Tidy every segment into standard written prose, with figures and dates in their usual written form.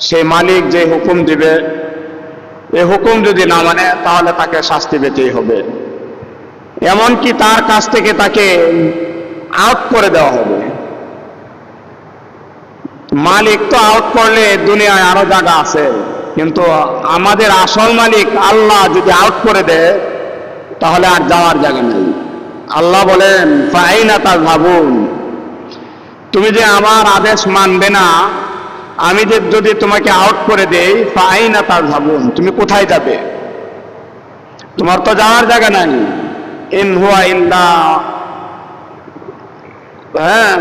সেই মালিক যে হুকুম দিবে এই হুকুম যদি না মানে তাহলে তাকে শাস্তি পেতেই হবে, এমনকি তার কাছ থেকে তাকে আউট করে দেওয়া হবে। মালিক তো আউট করলে দুনিয়ায় আরো জায়গা আছে, কিন্তু আমাদের আসল মালিক আল্লাহ যদি আউট করে দেয় তাহলে আর যাওয়ার জায়গা নেই। আল্লাহ বলেন ফাইনা তাযহাবুন, তুমি যে আমার আদেশ মানবে না, আমি যে যদি তোমাকে আউট করে দেই, ফাইনা তাযহাবুন, তুমি কোথায় যাবে? তোমার তো যাওয়ার জায়গা নাই। ইন হুয়া ইল্লা, হ্যাঁ,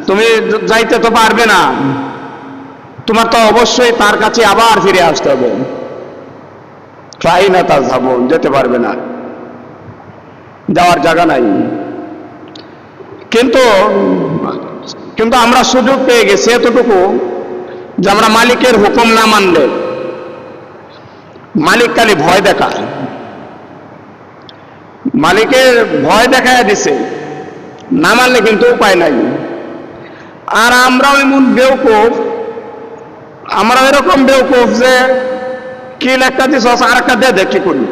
তুমি যাইতে তো পারবে না, তোমার তো অবশ্যই তার কাছে আবার ফিরে আসতে হবে। ফাইনা তাযহাবুন, যেতে পারবে না, যাওয়ার জায়গা নাই। কিন্তু কিন্তু আমরা সুযোগ পেয়ে গেছি এতটুকু যে আমরা মালিকের হুকুম না মানলে মালিক খালি ভয় দেখায়, মালিকের ভয় দেখায় দিছে, না মানলে কিন্তু উপায় নাই। আর আমরাও এমন বেউকুফ, আমরা এরকম বেউকুফ যে কিল একটা দিস আর একটা দিয়ে দেখি করি,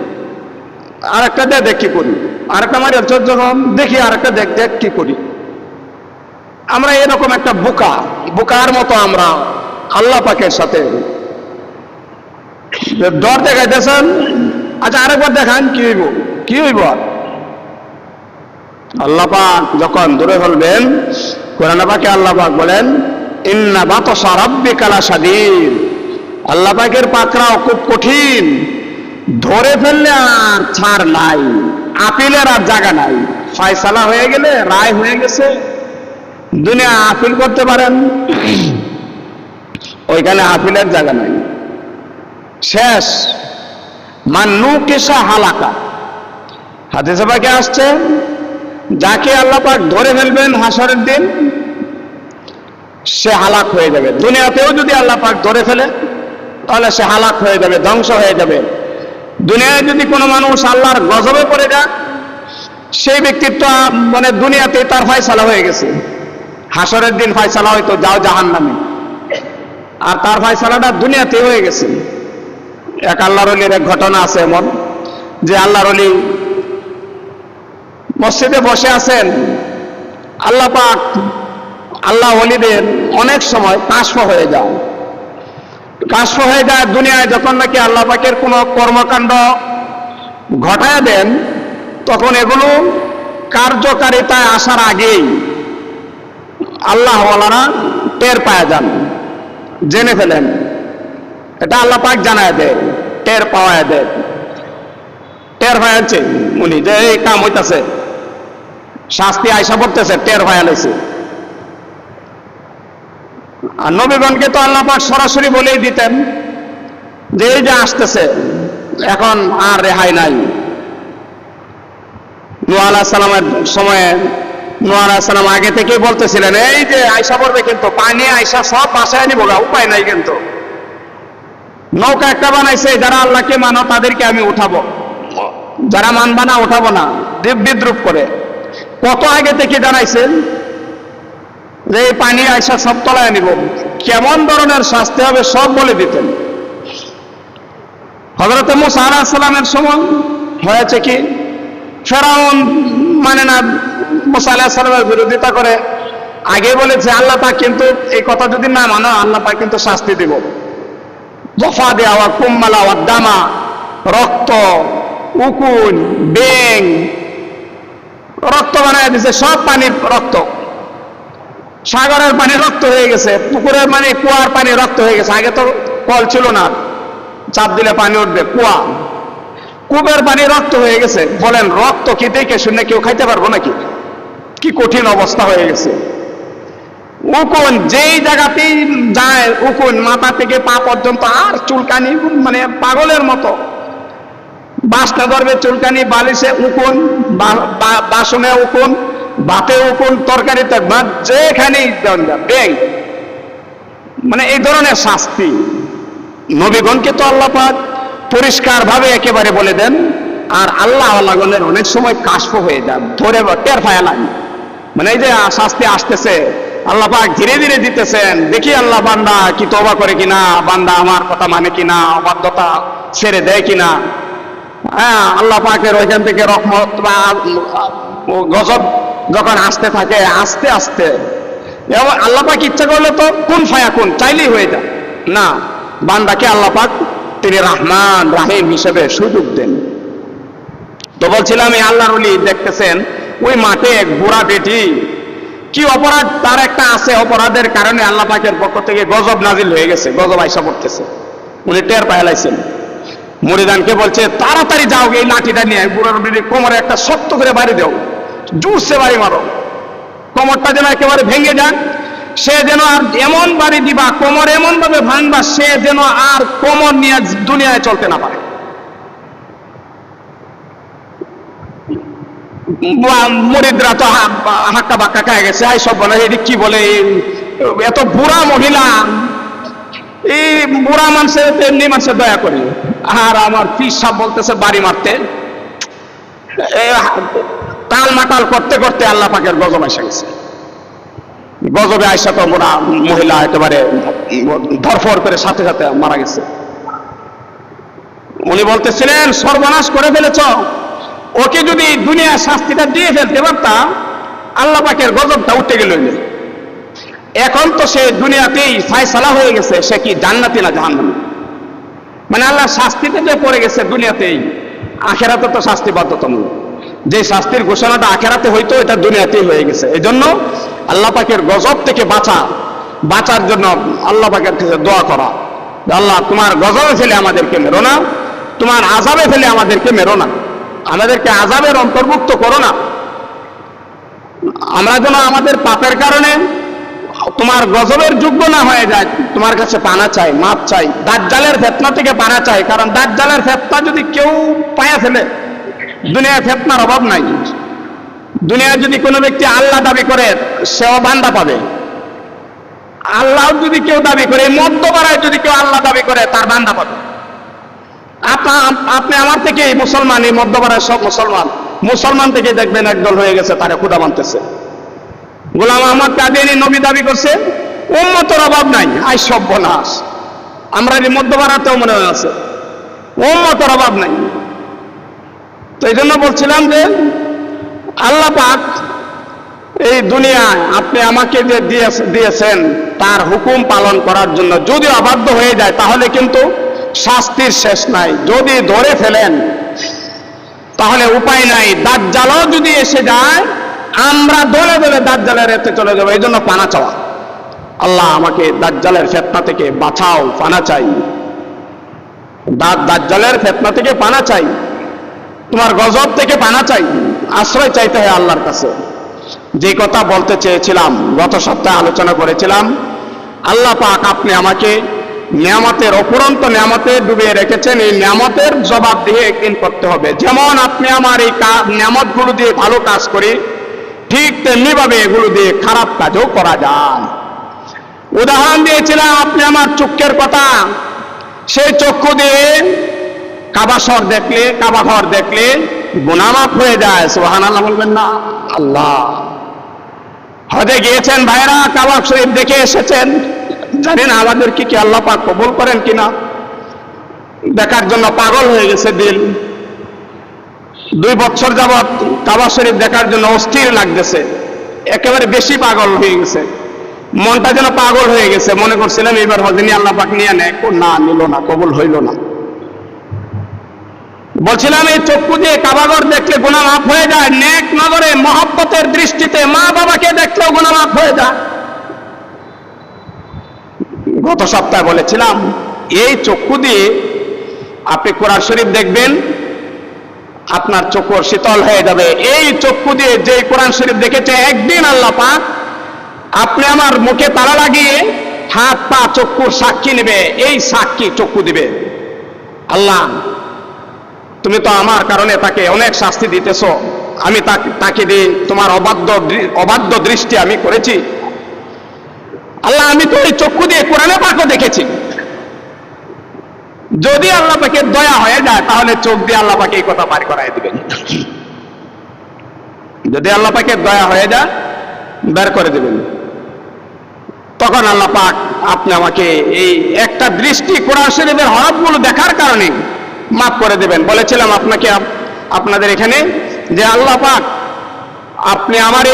আর একটা দিয়ে দেখি করি, আর একটা মারি যখন দেখি আর একটা দেখ দেখ কি করি। আমরা এরকম একটা বোকার মতো আমরা আল্লাহ পাকের সাথে ডর দেখাইতেছেন। আচ্ছা আরেকবার দেখান কি হইব। আল্লাহ পাক যখন ধরে ফেলবেন, কোরআন পাকে আল্লাহ পাক বলেন ইন্না বাতশা রাব্বিকা লাশাদীদ, আল্লাহ পাকের পাকড়াও খুব কঠিন, ধরে ফেললে আর ছাড় নাই, আপিলের আর জায়গা নাই। ফয়সালা হয়ে গেলে, রায় হয়ে গেছে, দুনিয়া আপিল করতে পারেন, ওইখানে আপিলের জায়গা নাই, শেষ। মান্নু কেশা হালাকা, হাদিসে পাকে আসছে যাকে আল্লাহ পাক ধরে ফেলবেন হাসরের দিন সে হালাক হয়ে যাবে। দুনিয়াতেও যদি আল্লাহ পাক ধরে ফেলে তাহলে সে হালাক হয়ে যাবে, ধ্বংস হয়ে যাবে। দুনিয়ায় যদি কোনো মানুষ আল্লাহর গজবে পড়ে যায়, সেই ব্যক্তির তো মানে দুনিয়াতে তার ফয়সালা হয়ে গেছে, হাসরের দিন ফয়সালা হয়তো যাও জাহান্নামে, আর তার ফয়সালাটা দুনিয়াতে হয়ে গেছে। এক আল্লাহর ওলির এক ঘটনা আছে এমন যে আল্লাহর ওলি মসজিদে বসে আছেন, আল্লাহ পাক আল্লাহ ওলিদের অনেক সময় কাশফ হয়ে যায়। দুনিয়ায় যখন নাকি আল্লাহ পাকের কোনো কর্মকাণ্ড ঘটায় দেন, তখন এগুলো কার্যকারিতায় আসার আগেই আল্লাহ ওয়ালারা টের পায় যান, জেনে ফেলেন। এটা আল্লাহ পাক জানায় দেয়, টের পাওয়া দেয়, টের পাইছে উনি যে এই কাম হইতাছে, শাস্তি আইসা পড়তেছে, টের পাইছে। আর নবীগণকে তো আল্লাহ পাক সরাসরি বলেই দিতেন যে এই যে আসতেছে, এখন আর রেহাই নাই। নূহ আলাইহিস সালামের সময়ে নূহ আলাইহিস সালাম আগে থেকেই বলতেছিলেন এই যে আইসা পড়বে, কিন্তু পানি আইসা সব বাসায় নিব, উপায় নাই। কিন্তু নৌকা একটা বানাইছে, যারা আল্লাহকে মানো তাদেরকে আমি উঠাবো, যারা মানবা না উঠাবো না, বিদ্রুপ করে। কত আগে থেকে জানাইছেন যে এই পানি আইসা সব তলায় নিব, কেমন ধরনের শাস্তি হবে সব বলে দিতেন। হযরত মূসা আলাইহিস সালামের সময় হয়েছে কি, ফেরাউন মানে না, মূসা আলাইহিস সালামের বিরোধিতা করে আগে বলেছে আল্লাহ পাক কিন্তু এই কথা যদি না মানো আল্লাহ পাক কিন্তু শাস্তি দিব। জফা দেওয়া, কুম্মালা ওয়া দামা, রক্ত, উকুন, বেং, রক্ত বানায় দিছে, সব পানির রক্ত। সাগরের পানি রক্ত হয়ে গেছে, পুকুরের মানে কুয়ার পানি রক্ত হয়ে গেছে। আগে তো কল ছিল না, চাপ দিলে পানি উঠবে, কুয়া, কূপের পানি রক্ত হয়ে গেছে। বলেন রক্ত কি দেখে শুনে কেউ খাইতে পারবো নাকি? কি কঠিন অবস্থা হয়ে গেছে। উকুন যেই জায়গাতেই যায়, উকুন মাথা থেকে পা পর্যন্ত, আর চুলকানি মানে পাগলের মতো, বাসটা ধরবে চুলকানি, বালিশে উকুন, বাসনে উকুন, ভাতে উকুন, তরকারিতে যেখানেই ব্যাং, মানে এই ধরনের শাস্তি। নবীগণকে তো আল্লাহ পাক পরিষ্কার ভাবে একেবারে বলে দেন, আর আল্লাহ আল্লাহগণের অনেক সময় কাশফ হয়ে যান, ধরে টের পায় না, মানে এই যে শাস্তি আসতেছে আল্লাহ পাক ধীরে ধীরে দিতেছেন, দেখি আল্লাহ বান্দা কি তওবা করে কিনা, বান্দা আমার কথা মানে কিনা, অবাধ্যতা ছেড়ে দেয় কিনা। হ্যাঁ, আল্লাহ পাকের ওইখান থেকে রহমত বা গজব যখন আসতে থাকে আস্তে আস্তে, এবং আল্লাহ পাক ইচ্ছা করলে তো কুন ফায়াকুন চাইলেই হয়ে যায় না, বান্দাকে আল্লাহ পাক তিনি রহমান রাহিম হিসেবে সুযোগ দেন। তো বলছিলাম এই আল্লাহর ওলি দেখতেছেন ওই মাঠে এক বুড়া বেটি, কি অপরাধ তার একটা আছে, অপরাধের কারণে আল্লাহ পাকের পক্ষ থেকে গজব নাজিল হয়ে গেছে, গজব আইসা পড়তেছে, উনি টের পাইলাইছেন। মুরিদানকে বলছে তাড়াতাড়ি যাও, এই লাঠিটা নিয়ে বুড়ার বেটির কোমরে একটা শক্ত করে বাড়ি দাও, জোরসে বাড়ি মারো, কোমরটা যেন একেবারে ভেঙে যায়, সে যেন আর এমন বাড়ি দিবা, কোমর এমন ভাবে ভাঙবা সে যেন আর কোমর নিয়ে দুনিয়ায় চলতে না পারে। মুরিদরা তো হাক্কা বাক্কা খায় গেছে, আই সব বলে এটি কি বলে, এত বুড়া মহিলা, এই বুড়া মানুষের এমনি মানুষের দয়া করি, আর আমার পীর সাহেব বলতেছে বাড়ি মারতে। টাল মাটাল করতে করতে আল্লাহ পাকের গজব এসে গেছে। গজবে আয়সা তো বুড়া মহিলা একেবারে ধরফর করে সাথে সাথে মারা গেছে। উনি বলতেছিলেন সর্বনাশ করে ফেলেছ, ওকে যদি দুনিয়ার শাস্তিটা দিয়ে ফেলতে পারতাম আল্লাহ পাকের গজবটা উঠে গেল। এখন তো সে দুনিয়াতেই ফায়সালা হয়ে গেছে, সে কি জান্নাতি না জাহান্নামী, মানে আল্লাহ শাস্তিতে যে পড়ে গেছে দুনিয়াতেই, আখেরাতে তো শাস্তি বাধ্যতামূলক, যে শাস্তির ঘোষণাটা আখেরাতে হইতো এটা দুনিয়াতেই হয়ে গেছে। এই জন্য আল্লাহ পাকের গজব থেকে বাঁচার জন্য আল্লাহ পাকের কাছে দোয়া করা, আল্লাহ তোমার গজবে ফেলে আমাদেরকে মেরো না, তোমার আযাবে ফেলে আমাদেরকে মেরো না, আমাদেরকে আযাবের অন্তর্ভুক্ত করো না, আমরা যেন আমাদের পাপের কারণে তোমার গজবের যোগ্য না হয়ে যায়। তোমার কাছে পানা চাই, মাপ চাই, দাজ্জালের ফিতনা থেকে পানা চাই, কারণ দাজ্জালের ফিতনা যদি কেউ পায়া ফেলে, দুনিয়ায় ফিতনার অভাব নাই। দুনিয়ায় যদি কোনো ব্যক্তি আল্লাহ দাবি করে সেও বান্দা পাবে, আল্লাহ যদি কেউ দাবি করে, মধ্যপাড়ায় যদি কেউ আল্লাহ দাবি করে তার বান্দা পাবে। আপনি আমার থেকে মুসলমান, এই মধ্যপাড়ায় সব মুসলমান থেকে দেখবেন একদল হয়ে গেছে, তারা খোদা মানতেছে। গোলাম আহমদ কাদিয়ানী নবী দাবি করছে, উম্মতের অভাব নাই, আই সর্বনাশ। আমরা এই মধ্যপাড়াতেও মনে হয় আছে, উম্মতের অভাব নাই। তো এই জন্য বলছিলাম যে আল্লাহ পাক এই দুনিয়ায় আপনি আমাকে যে দিয়েছেন তার হুকুম পালন করার জন্য, যদি অবাধ্য হয়ে যায় তাহলে কিন্তু শাস্তির শেষ নাই, যদি ধরে ফেলেন তাহলে উপায় নাই, দাজ্জালও যদি এসে যায় আমরা দলে দলে দাজ্জালের এতে চলে যাবো। এই জন্য পানা চাওয়া, আল্লাহ আমাকে দাজ্জালের ফিতনা থেকে বাঁচাও, পানা চাই, দাজ্জালের ফিতনা থেকে পানা চাই, তোমার গজব থেকে পানা চাই, আশ্রয় চাইতে হয় আল্লাহর কাছে। যে কথা বলতে চেয়েছিলাম, গত সপ্তাহে আলোচনা করেছিলাম, আল্লাহ পাক আপনি আমাকে নিয়ামতের অপুরন্ত নিয়ামতে ডুবিয়ে রেখেছেন, এই নিয়ামতের জবাব দিয়ে একদিন করতে হবে। যেমন আপনি আমার এই নিয়ামতগুলো দিয়ে ভালো কাজ করি, ঠিক তেমনি ভাবে এগুলো দিয়ে খারাপ কাজও করা যায়। উদাহরণ দিয়েছিলাম আপনি আমার চক্ষের কথা, সেই চক্ষু দিয়ে কাবা ঘর দেখলে গুনাহ মাফ হয়ে যায়, সুবহানাল্লাহ বলবেন না? আল্লাহ হজে গিয়েছেন ভাইরা, কাবা শরীফ দেখে এসেছেন, জানেন আমাদেরকে কি আল্লাহ পাক কবুল করেন কিনা দেখার জন্য পাগল হয়ে গেছে দিল। 2 বছর যাবৎ কাবা শরীফ দেখার জন্য অস্থির লাগতেছে, একেবারে বেশি পাগল হয়ে গেছে, মনটা যেন পাগল হয়ে গেছে। মনে করছিলাম এবার হজে নিয়ে আল্লাহ পাক নিয়ে নেয়, না নিল না, কবুল হইল না। বলছিলাম এই চক্ষু দিয়ে কাবাঘর দেখলে গুনাহ মাফ হয়ে যায়, নেক নজরে মহব্বতের দৃষ্টিতে মা বাবাকে দেখলেও গুনাহ মাফ হয়ে যায়। গত সপ্তাহে বলেছিলাম এই চক্ষু দিয়ে আপনি কোরআন শরীফ দেখবেন, আপনার চক্ষু শীতল হয়ে যাবে। এই চক্ষু দিয়ে যে কোরআন শরীফ দেখেছে, একদিন আল্লাহ পাক আপনি আমার মুখে তালা লাগিয়ে হাত পা চক্ষুর সাক্ষী নেবে, এই সাক্ষী চক্ষু দিবে, আল্লাহ তুমি তো আমার কারণে তাকে অনেক শাস্তি দিতেছ, আমি তাকে দিয়ে তোমার অবাধ্য দৃষ্টি আমি করেছি, আল্লাহ আমি তো এই চক্ষু দিয়ে কোরআনে পাকও দেখেছি। যদি আল্লাহ পাকের দয়া হয়ে যায় তাহলে চোখ দিয়ে আল্লাহ পাকে এই কথা পার করাই দিবেন। যদি আল্লাহ পাকের দয়া হয়ে যায় বের করে দিবেন। তখন আল্লাহ পাক আপনি আমাকে এই একটা দৃষ্টি কোরআন শরীফের হরফগুলো দেখার কারণে মাফ করে দেবেন। বলেছিলাম আপনাকে আপনাদের এখানে যে আল্লাহ পাক আপনি আমার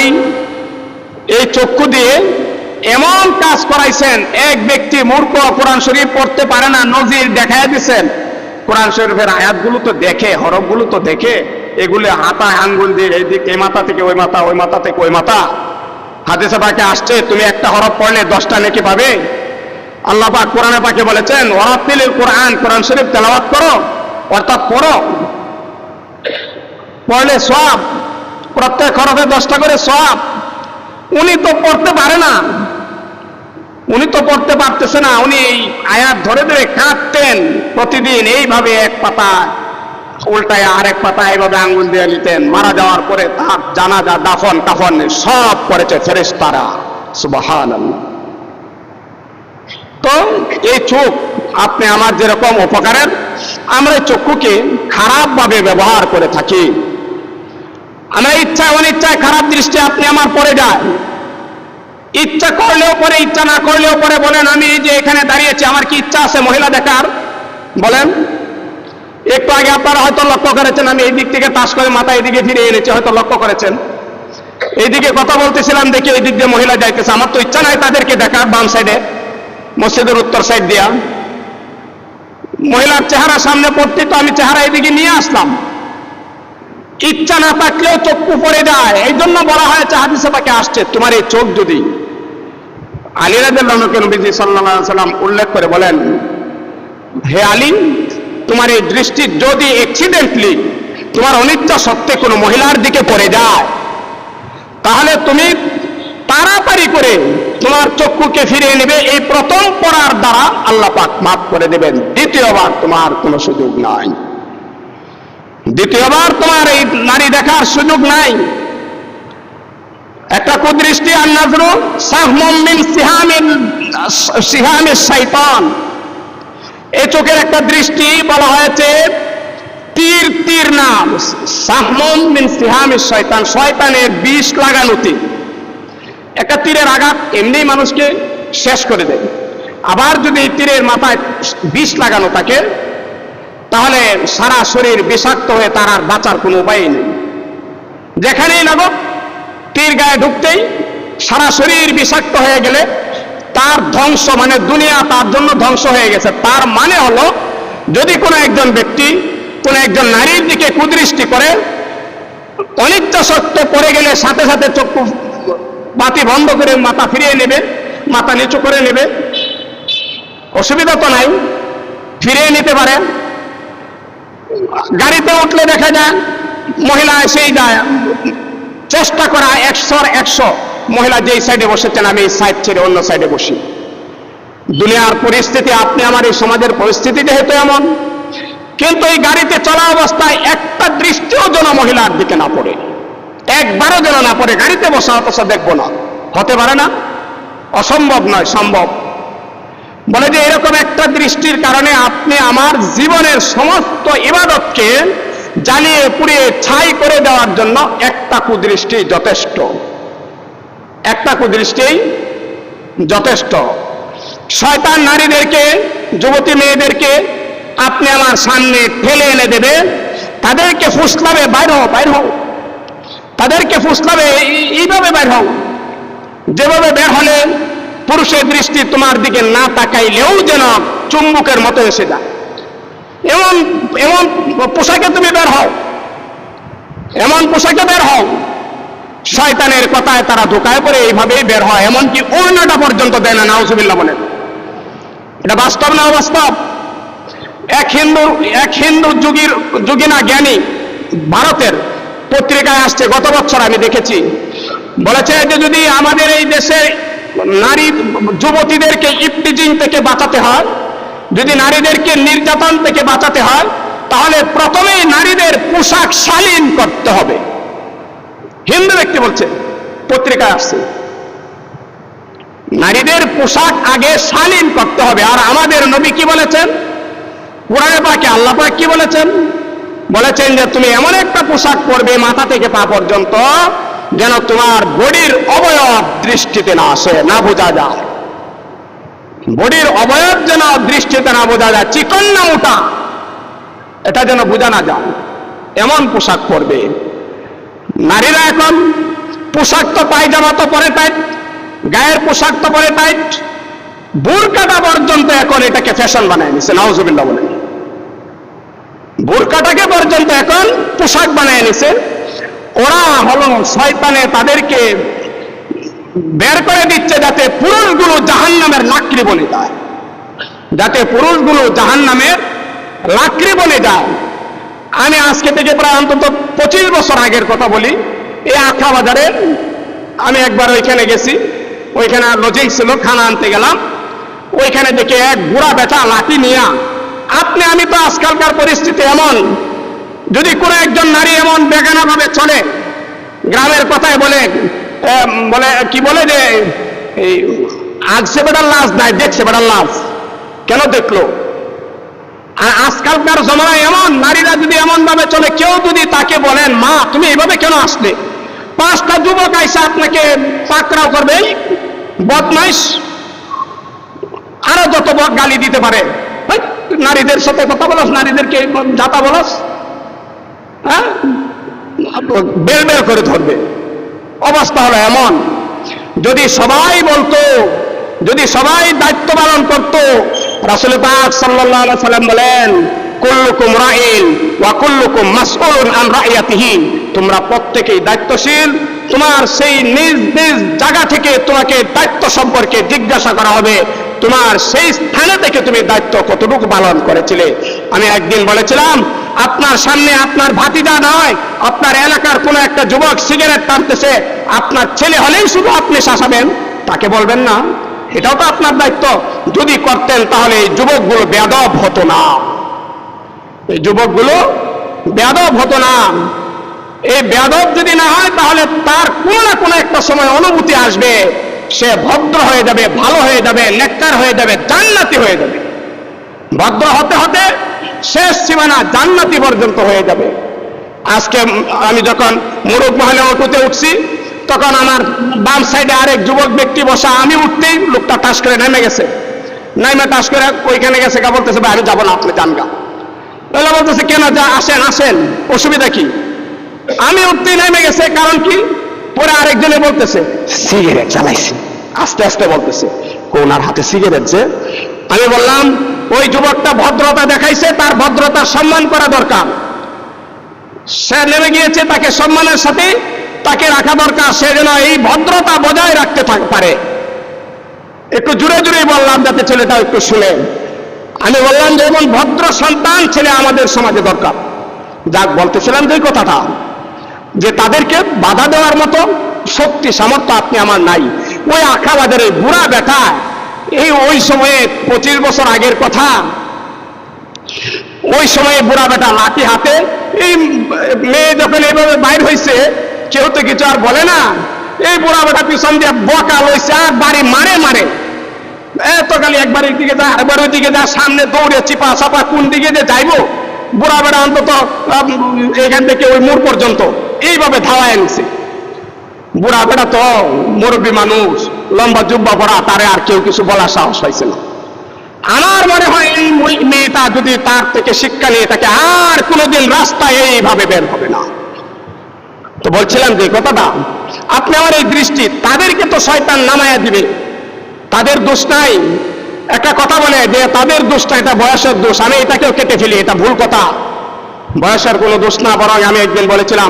এই চক্ষু দিয়ে এমন কাজ করাইছেন, এক ব্যক্তি মূর্খ কোরআন শরীফ পড়তে পারে না, নজির দেখায় দিচ্ছেন। কোরআন শরীফের আয়াতগুলো তো দেখে, হরফগুলো তো দেখে, এগুলো হাতা আঙ্গুল দিয়ে এই দিক এই মাথা থেকে ওই মাথা, ওই মাথা থেকে ওই মাথা। হাদিসে পাকে আসছে তুমি একটা হরফ পড়লে 10টা নেকি পাবে। আল্লাহ পাক কোরআনে পাকে বলেছেন ওয়ারাতিলিল কোরআন, কোরআন শরীফ তেলাওয়াত করো, অর্থাৎ পড়ো, পড়লে সওয়াব, প্রত্যেক হরফে 10টা করে সওয়াব। উনি তো পড়তে পারে না, উনি তো পড়তে পারতেছে না, উনি এই আয়াত ধরে ধরে কাঁদতেন প্রতিদিন, এইভাবে এক পাতা উল্টায় আরেক পাতা এইভাবে আঙ্গুল দিয়ে নিতেন। মারা যাওয়ার পরে তার জানাজা, দাফন কাফন সব করেছে ফেরেশতারা। সুবহানাল্লাহ। তো এই চোখ আপনি আমার যেরকম উপকারের, আমরা এই চক্ষুকে খারাপ ভাবে ব্যবহার করে থাকি। আমরা ইচ্ছায় অনিচ্ছায় খারাপ দৃষ্টি আপনি আমার পড়ে যায়, ইচ্ছা করলেও পরে, ইচ্ছা না করলেও পরে। বলেন আমি এই যে এখানে দাঁড়িয়েছি, আমার কি ইচ্ছা আছে মহিলা দেখার? বলেন। একটু আগে আপনারা হয়তো লক্ষ্য করেছেন আমি এই দিক থেকে তাস করে মাথা এদিকে ফিরে এনেছি, হয়তো লক্ষ্য করেছেন। এইদিকে কথা বলতেছিলাম, দেখি এই দিক দিয়ে মহিলা যাইতেছে, আমার তো ইচ্ছা নাই তাদেরকে দেখার। বাম সাইডে মসজিদের উত্তর সাইড দিয়া মহিলার চেহারা সামনে পড়তে, তো আমি চেহারা এদিকে নিয়ে আসলাম। ইচ্ছা না থাকলেও চক্ষু পড়ে যায়। এই জন্য বলা হয়েছে হাদিসে পাকে আসছে, তোমার এই চোখ যদি, আলী রাদিয়াল্লাহু আনহু নবীজি সাল্লাল্লাহু আলাইহি ওয়াসাল্লাম উল্লেখ করে বলেন, হে আলী, তোমার এই দৃষ্টি যদি অ্যাক্সিডেন্টলি তোমার অনিচ্ছা সত্ত্বে কোনো মহিলার দিকে পড়ে যায়, তাহলে তুমি তাড়াতাড়ি করে তোমার চক্ষুকে ফিরিয়ে নেবে। এই প্রথম পড়ার দ্বারা আল্লাহ পাক মাফ করে দেবেন, দ্বিতীয়বার তোমার কোনো সুযোগ নাই, দ্বিতীয়বার তোমার এই নারী দেখার সুযোগ নাই। একটা কুদৃষ্টি, আর নাজরু সাহমুম মিন সিহামিশ শাইতান, এই চোখের একটা দৃষ্টি বলা হয়েছে তীর নাম, সাহমুম মিন সিহামিশ শাইতান, শয়তানের বিষ লাগানো তীর। একটা তীরের আঘাত এমনি মানুষকে শেষ করে দেয়, আবার যদি তীরের মাথায় বিষ লাগানো থাকে তাহলে সারা শরীর বিষাক্ত হয়ে তার আর বাঁচার কোনো উপায় নেই। যেখানেই লাগুক, তীর গায়ে ঢুকতেই সারা শরীর বিষাক্ত হয়ে গেলে তার ধ্বংস, মানে দুনিয়া তার জন্য ধ্বংস হয়ে গেছে। তার মানে হলো, যদি কোনো একজন ব্যক্তি কোনো একজন নারীর দিকে কুদৃষ্টি করে, অনিচ্ছা সত্ত্বে পড়ে গেলে সাথে সাথে চক্ষু বাতি বন্ধ করে মাথা ফিরিয়ে নেবে, মাথা নিচু করে নেবে, অসুবিধা তো নাই, ফিরিয়ে নিতে পারে। গাড়িতে উঠলে দেখা যায় মহিলা এসেই যায়, চেষ্টা করা 100 মহিলা যেই সাইডে বসেছেন আমি এই সাইড ছেড়ে অন্য সাইডে বসি। দুনিয়ার পরিস্থিতি, আপনি আমার এই সমাজের পরিস্থিতি যেহেতু এমন, কিন্তু এই গাড়িতে চলা অবস্থায় একটা দৃষ্টিও যেন মহিলার দিকে না পড়ে, একবারও যেন না পড়ে। গাড়িতে বসা অথচ দেখবো না, হতে পারে না? অসম্ভব নয়, সম্ভব। বলে যে এরকম একটা দৃষ্টির কারণে আপনি আমার জীবনের সমস্ত ইবাদতকে জ্বালিয়ে পুড়িয়ে ছাই করে দেওয়ার জন্য একটা কুদৃষ্টি যথেষ্ট, একটা কুদৃষ্টি যথেষ্ট। শয়তান নারীদেরকে, যুবতী মেয়েদেরকে আপনি আমার সামনে ঠেলে এনে দেবে, তাদেরকে ফুসলাবে, বাইর হও, বাইর হও, তাদেরকে ফুসলাবে, এইভাবে বাইর হও, যেভাবে বের হলে পুরুষের দৃষ্টি তোমার দিকে না তাকাইলেও যেন চুম্বকের মতো এসে যায়, এমন এমন পোশাকে তুমি বের হও, এমন পোশাকে বের হও। শয়তানের কথায় তারা ধোকায় পড়ে এইভাবেই বের হয়, এমনকি ওড়নাটা পর্যন্ত দেয় না। নাউজুবিল্লাহ বলেন, এটা বাস্তব না অবাস্তব? এক হিন্দু যুগিনা জ্ঞানী ভারতের পত্রিকায় আসছে, গত বছর আমি দেখেছি, বলেছে যে যদি আমাদের এই দেশে নারী যুবতীদেরকে ইফটিজিং থেকে বাঁচাতে হয়, যদি নারীদেরকে নির্যাতন থেকে বাঁচাতে হয়, তাহলে প্রথমেই নারীদের পোশাক শালীন করতে হবে। হিন্দু ব্যক্তি বলছে, পত্রিকায় আসছে, নারীদের পোশাক আগে শালীন করতে হবে। আর আমাদের নবী কি বলেছেন? কোরআনে পাকে আল্লাহ পাক কি বলেছেন? বলেছেন যে তুমি এমন একটা পোশাক পরবে মাথা থেকে পা পর্যন্ত যেন তোমার বডির অবয়ব দৃষ্টিতে না আসে, না বোঝা যায়। বডির অবয়ব যেন দৃষ্টিতে না বোঝা যায়, চিকন না মোটা এটা যেন বোঝা না যায়, এমন পোশাক পরবে। নারীরা এখন পোশাক তো পায়জামা তো পরে টাইট, গায়ের পোশাক তো পরে টাইট, বোরকাটা পর্যন্ত এখন এটাকে ফ্যাশন বানায় নিছে, নাউজুবিল্লাহ বলে। বোরকাটাকে পর্যন্ত এখন পোশাক বানায় নিছে। ওরা হলো শয়তানে তাদেরকে বের করে দিচ্ছে যাতে পুরুষগুলো জাহান্নামের লাকড়ি বনে যায়, যাতে পুরুষগুলো জাহান্নামের লাকড়ি বনে যায়। আমি আজকে থেকে প্রায় অন্তত 25 বছর আগের কথা বলি। এই আখা বাজারে আমি একবার ওইখানে গেছি, ওইখানে লজিক ছিল, খানা আনতে গেলাম। ওইখানে দেখে এক বুড়া বেটা লাঠি নিয়া, আপনি আমি তো আজকালকার পরিস্থিতি এমন, যদি কোনো একজন নারী এমন বেগানা ভাবে চলে, গ্রামের কথায় বলে বলে কি বলে যে এই আজকে বেটার লাশ নাই, দেখছে বেটার লাশ, কেন দেখলো? আর আজকালকার জমানায় এমন নারীরা যদি এমন ভাবে চলে, কেউ যদি তাকে বলেন মা তুমি এইভাবে কেন আসলে, 5টা যুবক আইসা আপনাকে পাকড়াও করবে, বদমাইশ, আরো যত গালি দিতে পারে। নারীদের সাথে কথা বলাস, নারীদেরকে যাতা বলাস, হ্যাঁ, বের বের করে ধরবে। অবস্থা হলো এমন। যদি সবাই বলতো, যদি সবাই দায়িত্ব পালন করত, রাসূল পাক সাল্লাল্লাহু আলাইহি সাল্লাম বলেন কুল্লুকুম রাইন ওয়া কুল্লুকুম মাসউলুন আন রাইয়াতিহি, তোমরা প্রত্যেকেই দায়িত্বশীল, তোমার সেই নিজ নিজ জায়গা থেকে তোমাকে দায়িত্ব সম্পর্কে জিজ্ঞাসা করা হবে, তোমার সেই স্থানে থেকে তুমি দায়িত্ব কতটুকু পালন করেছিলে। আমি একদিন বলেছিলাম, আপনার সামনে আপনার ভাতিজা নয়, আপনার এলাকার কোনো একটা যুবক সিগারেট টানতেছে, আপনার ছেলে হলেই শুধু আপনি শাসাবেন, তাকে বলবেন না? এটাও তো আপনার দায়িত্ব। যদি করতেন তাহলে এই যুবকগুলো বেয়াদব হতো না, এই যুবকগুলো বেয়াদব হতো না। এই বেয়াদব যদি না হয় তাহলে তার কোনো না কোনো একটা সময় অনুভূতি আসবে, সে ভদ্র হয়ে যাবে, ভালো হয়ে যাবে, নেককার হয়ে যাবে, জান্নাতি হয়ে যাবে। ভদ্র হতে হতে শেষ সীমানা জান্নাতি পর্যন্ত হয়ে যাবে। আজকে আমি যখন মুরুগ মহলে অটোতে উঠছি, তখন আমার বাম সাইডে আরেক যুবক ব্যক্তি বসা, আমি উঠতেই লোকটা টাস করে নেমে গেছে, নাইমে টাস করে ওইখানে গেছে, গা বলতেছে ভাই আমি যাবো না, আপনি যান গা। ওইটা বলতেছে কেন, যা আসেন আসেন, অসুবিধা কি? আমি উঠতেই নেমে গেছে, কারণ কি? পরে আরেকজনে বলতেছে সিগারেট চালাইছে, আস্তে আস্তে বলতেছে, কোনার হাতে সিগারেট যে। আমি বললাম ওই যুবকটা ভদ্রতা দেখাইছে, তার ভদ্রতার সম্মান করা দরকার। সে নেমে গিয়েছে, তাকে সম্মানের সাথে তাকে রাখা দরকার, সে যেন এই ভদ্রতা বজায় রাখতে পারে। একটু জুড়ে জুড়ে বললাম যাতে ছেলেটা একটু শুনে। আমি বললাম যে এমন ভদ্র সন্তান ছেলে আমাদের সমাজে দরকার। যাক, বলতেছিলাম যে কথাটা, যে তাদেরকে বাধা দেওয়ার মতো শক্তি সামর্থ্য আপনি আমার নাই। ওই আখাবাজারের বুড়া বেটা, এই ওই সময়ে 25 বছর আগের কথা, ওই সময়ে বুড়া বেটা লাঠি হাতে, এই মেয়ে যখন এইভাবে বাইর হয়েছে, কেউ তো কিছু আর বলে না। এই বুড়া বেটা পিছন দিয়ে বকা লইছে আর বাড়ি মারে মারে, এত খালি একবার দিকে যায় আরেকবার ওই দিকে যায়, সামনে দৌড়ে চিপা চাপা কোন দিকে যে যাইবো, বুড়া বেটা অন্তত এখান থেকে ওই মোড় পর্যন্ত এইভাবে ধাওয়ায় আনছে। বুড়া বেটা তো মুরব্বী মানুষ, লম্বা জুব্বা পরা, তারে আর কেউ কিছু বলার সাহস পাইছে না। আমার মনে হয় এই মেয়েটা যদি তার থেকে শিক্ষা নিয়ে থাকে, আর কোনোদিন রাস্তায় এইভাবে বের হবে না। তো বলছিলাম যে কথাটা, আপনি আমার এই দৃষ্টি, তাদেরকে তো শয়তান নামায়া দিবে, তাদের দোষ নাই। একটা কথা বলে যে তাদের দোষটা, এটা বয়সের দোষ, আমি এটাকেও কেটে ফেলি, এটা ভুল কথা। বয়সের কোনো দোষ না, বরং আমি একদিন বলেছিলাম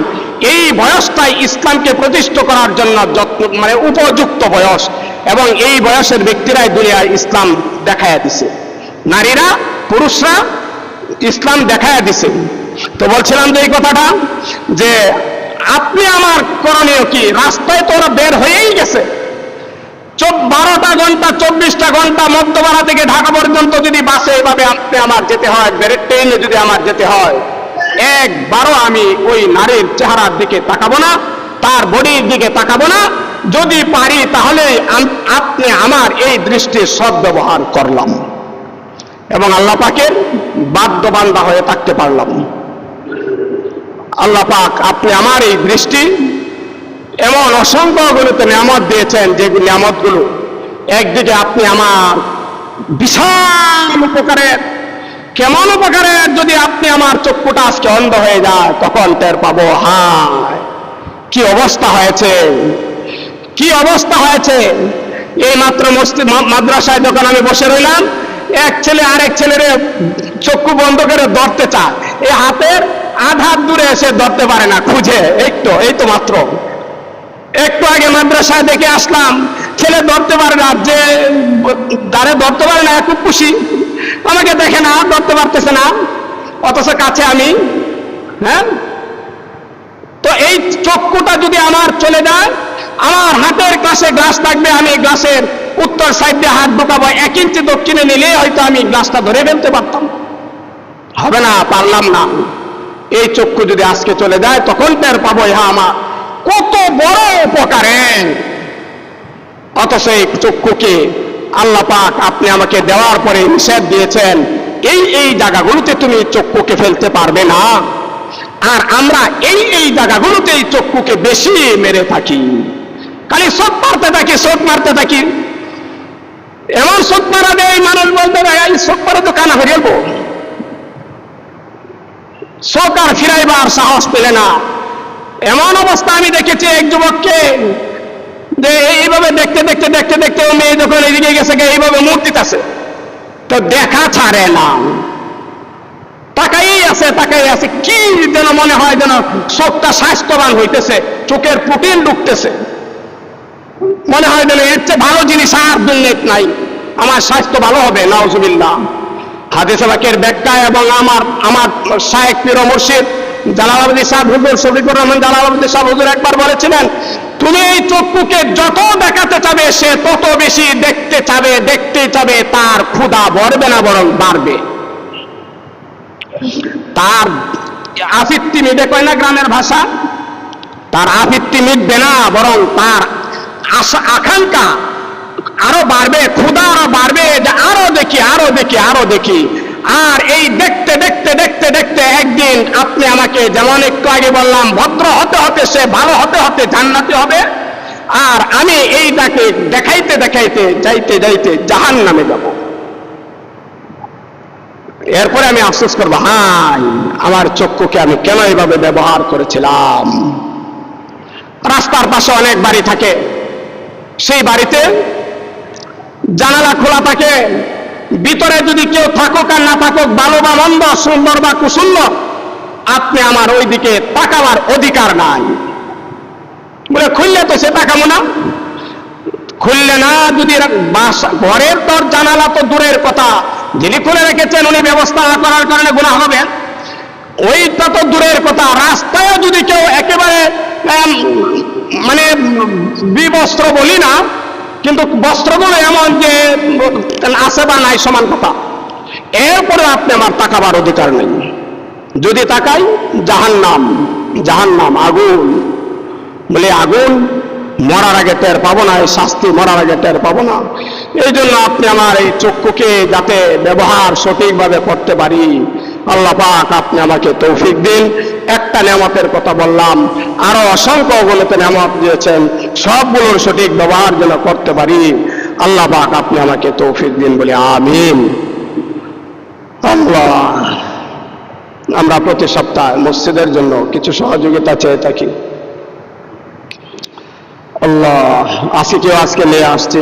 এই বয়সটাই ইসলামকে প্রতিষ্ঠা করার জন্য মানে উপযুক্ত বয়স, এবং এই বয়সের ব্যক্তিরাই দুনিয়ায় ইসলাম দেখায়া দিছে, নারীরা পুরুষরা ইসলাম দেখায়া দিছে। তো বলছিলাম যে এই কথাটা, যে আপনি আমার করণীয় কি? রাস্তায় তো ওরা বের হয়েই গেছে, 12টা ঘন্টা 24টা ঘন্টা মধ্যপাড়া থেকে ঢাকা পর্যন্ত যদি বাসে এভাবে আপনি আমার যেতে হয়, ট্রেনে যদি আমার যেতে হয়, একবারও আমি ওই নারীর চেহারার দিকে তাকাবো না, তার বডির দিকে তাকাবো না। যদি পারি তাহলে আপনি আমার এই দৃষ্টির সদ্ব্যবহার করলাম এবং আল্লাহ পাকের বাধ্য বান্দা হয়ে থাকতে পারলাম। আল্লাহ পাক আপনি আমার এই দৃষ্টি এমন অসংখ্য গুলোতে নিয়ামত দিয়েছেন, যে নিয়ামতগুলো একদিকে আপনি আমার বিশাল উপকারের। কেমন উপকারের? যদি আপনি আমার চক্ষুটা আজকে অন্ধ হয়ে যায় তখন টের পাবো হায় কি অবস্থা হয়েছে, কি অবস্থা হয়েছে। এই মাত্র মাদ্রাসায় যখন আমি বসে রইলাম, এক ছেলে আরেক ছেলের চক্ষু বন্ধ করে ধরতে চায়, এই হাতের আধা দূরে এসে ধরতে পারে না, খুঁজে এই তো মাত্র একটু আগে মাদ্রাসায় দেখে আসলাম, ছেলে ধরতে পারে না, যে দ্বারে ধরতে পারে না খুব খুশি, আমাকে দেখে না, ধরতে পারতেছে না, অথচ কাছে আমি। হ্যাঁ, তো এই চক্ষুটা যদি আমার চলে যায়, আমার হাতের কাছে গ্লাস থাকবে, আমি গ্লাসের উত্তর সাইড দিয়ে হাত ঢোকাবো, 1 ইঞ্চি দক্ষিণে নিলে হয়তো আমি গ্লাসটা ধরে ফেলতে পারতাম, হবে না, পারলাম না। এই চক্ষু যদি আজকে চলে যায় তখন টের পাবো হ্যাঁ আমার কত বড় উপকারে। অথচ এই চক্ষুকে আল্লাহ পাক আপনি আমাকে দেওয়ার পরে নিষেধ দিয়েছেন, এই জায়গাগুলোতে তুমি চক্ষুকে ফেলতে পারবে না। আর আমরা এই জায়গাগুলোতে এই চক্ষুকে বেশি মেরে থাকি, খালি শোধ মারতে থাকি, শোধ মারতে থাকি। এমন শোধ মারা দেয় মানুষ বলতে এই শোধ মারে তো কানা হয়ে গেলবো, শোক আর ফিরাইবার সাহস পেলে না। এমন অবস্থা আমি দেখেছি এক যুবককে, যে এইভাবে দেখতে দেখতে দেখতে দেখতে ও মেয়ে যখন এদিকে গেছে এইভাবে মুখ দিতেছে, তো দেখা ছাড়ে না, তাকাই আছে, কি যেন মনে হয় যেন চোখটা স্বাস্থ্যবান হইতেছে, চোখের প্রোটিন ঢুকতেছে, মনে হয় যেন এর চেয়ে ভালো জিনিস আর দুনিয়াতে নাই, আমার স্বাস্থ্য ভালো হবে। নাউজুবিল্লাহ। হাদিস পাকের ব্যাখ্যা এবং আমার শায়েখ পীর ও মুর্শিদ জালালাবাদী সাহেব হুজুর শফিকুর রহমান জালালাবাদী সাহেব হুজুর একবার বলেছিলেন, তুমি এই চক্ষুকে যত দেখাতে চাবে সে তত বেশি দেখতে চাবে, তার ক্ষুধা ভরবে না বরং বাড়বে। তার আফিত্তি মিটে, কয় না গ্রামের ভাষা, তার আফিত্তি মিটবে না, বরং তার আকাঙ্ক্ষা আরো বাড়বে, ক্ষুধা আরো বাড়বে, যে আরো দেখি। আর এই দেখতে দেখতে দেখতে দেখতে একদিন আপনি আমাকে যেমন একটু আগে বললাম ভদ্র হতে হতে সে ভালো হতে হতে জান্নাতি হবে, আর আমি এইটাকে দেখাইতে দেখাইতে যাইতে জাহান্নামে যাব। এরপরে আমি আফসোস করবো, হাই আমার চক্ষুকে আমি কেন এইভাবে ব্যবহার করেছিলাম। রাস্তার পাশে অনেক বাড়ি থাকে, সেই বাড়িতে জানালা খোলা থাকে, ভিতরে যদি কেউ থাকুক আর না থাকুক, ভালো বা মন্দ, সুন্দর বা কুসুন্দর, আপনি আমার ওই দিকে তাকাবার অধিকার নাই। বলে খুললে তো সে তাকাবো না, খুললে না, যদি ঘরের তোর জানালা তো দূরের কথা, যিনি খুলে রেখেছেন উনি ব্যবস্থা না করার কারণে গুনাহ হবে, ওইটা তো দূরের কথা, রাস্তায় যদি কেউ একেবারে মানে বিবস্ত্র বলি না, কিন্তু বস্ত্রগুলো এমন যে আছে বা নাই সমান কথা, এরপরে আপনি আমার তাকাবার অধিকার নেই। যদি তাকাই জাহান্নাম আগুন, বলে আগুন মরার আগে টের পাবো না, এই শাস্তি মরার আগে টের পাবো না। এই জন্য আপনি আমার এই চক্ষুকে যাতে ব্যবহার সঠিকভাবে করতে পারি, আল্লাহ পাক আপনি আমাকে তৌফিক দিন। একটা নেয়ামতের কথা বললাম, আরো অসংখ্য অগণিত নেয়ামত দিয়েছেন, সবগুলোর সঠিক ব্যবহার যেন করতে পারি, আল্লাহ পাক আপনি আমাকে তৌফিক দিন বলে আমিন। আল্লাহ, আমরা প্রতি সপ্তাহে মসজিদের জন্য কিছু সহযোগিতা চেয়ে থাকি। আল্লাহ, কেউ আজকে নিয়ে আসছে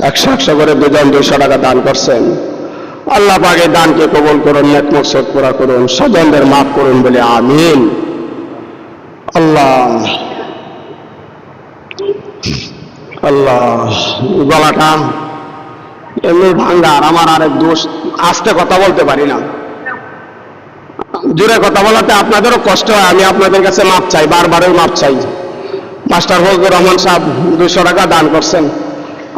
100 করে 200 টাকা দান করছেন। আল্লাহ পাক এই দানকে কবুল করুন, নেক মকসদ পুরা করুন, স্বজনদের মাফ করুন বলে আমিন। আল্লাহ, গলাটা এমনি ভাঙ্গার, আমার আরেক দোষ, আস্তে কথা বলতে পারি না, জোরে কথা বলাতে আপনাদেরও কষ্ট হয়, আমি আপনাদের কাছে মাপ চাই, বারবারও মাপ চাই। মাস্টার ফজলুর রহমান সাহেব 200 টাকা দান করছেন।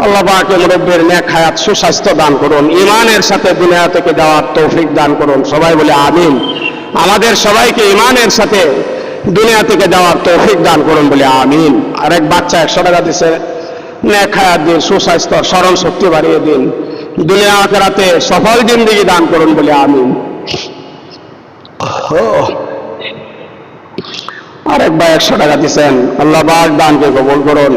আল্লাহ পাক মুরব্বির নেক হায়াত, সুস্বাস্থ্য দান করুন, ঈমানের সাথে দুনিয়া থেকে যাওয়ার তৌফিক দান করুন, সবাই বলে আমিন। আমাদের সবাইকে ঈমানের সাথে দুনিয়া থেকে যাওয়ার তৌফিক দান করুন বলে আমিন। আরেক বাচ্চা 100 টাকা দিছে, নেক হায়াত দিন, সুস্বাস্থ্য, স্মরণ শক্তি বাড়িয়ে দিন, দুনিয়া আখিরাতে সফল জিন্দেগি দান করুন বলে আমিন। আরেক ভাই 100 টাকা দিচ্ছেন, আল্লাহ পাক দানকে কবুল করুন,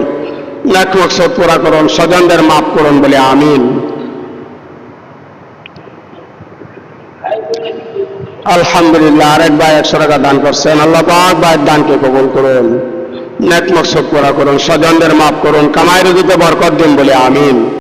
নেক মকসদ পুরা করুন, স্বজনদের মাফ করুন বলে আমিন। আলহামদুলিল্লাহ, আরেক ভাই 100 টাকা দান করছেন। আল্লাহ পাক ভাইয়ের দানকে কবুল করুন, নেক মকসদ পুরা করুন, স্বজনদের মাফ করুন, কামাই রুজিতে বরকত দিন বলে আমিন।